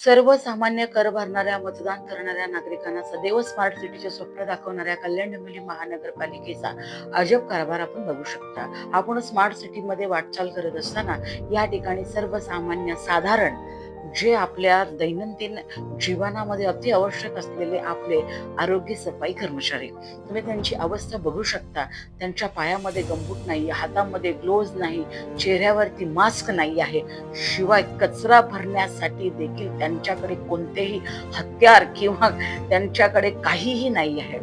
सर्वसामान्य कर भरणाऱ्या, मतदान करणाऱ्या नागरिकांना सदैव स्मार्ट सिटीचे स्वप्न दाखवणाऱ्या कल्याण डोंबिवली महानगरपालिकेचा अजब कारभार आपण बघू शकता. आपण स्मार्ट सिटीमध्ये वाटचाल करत असताना या ठिकाणी सर्वसामान्य साधारण जे आपल्या दैनंदिन जीवनामध्ये अति आवश्यक असलेले आपले आरोग्य सफाई कर्मचारी, तुम्ही त्यांची अवस्था बघू शकता. त्यांच्या पायामध्ये गंबूट नाही, हातामध्ये ग्लोव्ज नाही, चेहऱ्यावरती मास्क नाही आहे. शिवाय कचरा भरण्यासाठी देखील त्यांच्याकडे कोणतेही हत्यार किंवा त्यांच्याकडे काहीही नाही आहे.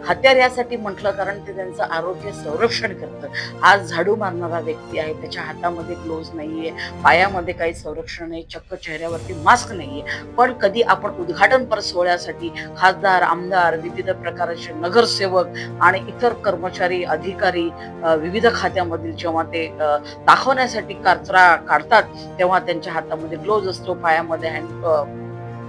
हत्यार यासाठी म्हटलं कारण ते त्यांचं आरोग्य संरक्षण करतं. आज झाडू मारणारा व्यक्ती आहे, त्याच्या हातामध्ये ग्लोव्ज नाहीये, पायामध्ये काही संरक्षण नाही, चक्क चेहऱ्यावरती मास्क नाहीये. पण कधी आपण उद्घाटनपर सोहळ्यासाठी खासदार, आमदार, विविध प्रकारचे नगरसेवक आणि इतर कर्मचारी, अधिकारी विविध खात्यामधील जेव्हा ते दाखवण्यासाठी कचरा काढतात, तेव्हा त्यांच्या हातामध्ये ग्लोव्ज असतो, पायामध्ये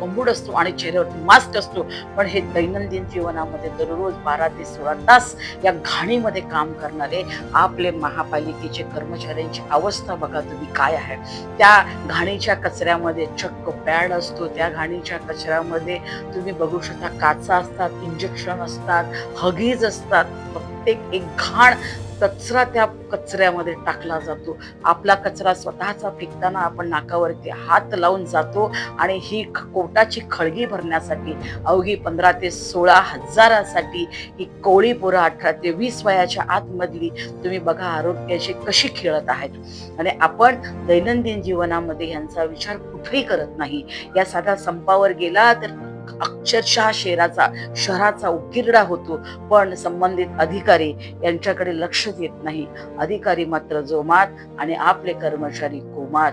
गंबूट असतो आणि चेहऱ्यावरती मास्क असतो. पण हे दैनंदिन जीवनामध्ये दररोज 12 ते 16 तास या घाणीमध्ये काम करणारे आपले महापालिकेचे कर्मचाऱ्यांची अवस्था बघा तुम्ही काय आहे. त्या घाणीच्या कचऱ्यामध्ये चक्क पॅड असतो, त्या घाणीच्या कचऱ्यामध्ये तुम्ही बघू शकता काचा असतात, इंजेक्शन असतात, हगीज असतात. प्रत्येक एक घाण कचरा त्या कचऱ्यामध्ये टाकला जातो. आपला कचरा स्वतःचा फेकताना आपण नाकावरती हात लावून जातो आणि ही कोटाची खळगी भरण्यासाठी अवघी 15 ते 16 हजारासाठी ही कोळी पोरं 18 ते 20 वयाच्या आतमधली तुम्ही बघा आरोग्याशी कशी खेळत आहेत. आणि आपण दैनंदिन जीवनामध्ये यांचा विचार कुठेही करत नाही. या साध्या संपावर गेला तर अक्षरशः शहराचा उकिरडा होतो, पण संबंधित अधिकारी यांच्याकडे लक्ष देत नाही. अधिकारी मात्र जोमात आणि आपले कर्मचारी कोमात.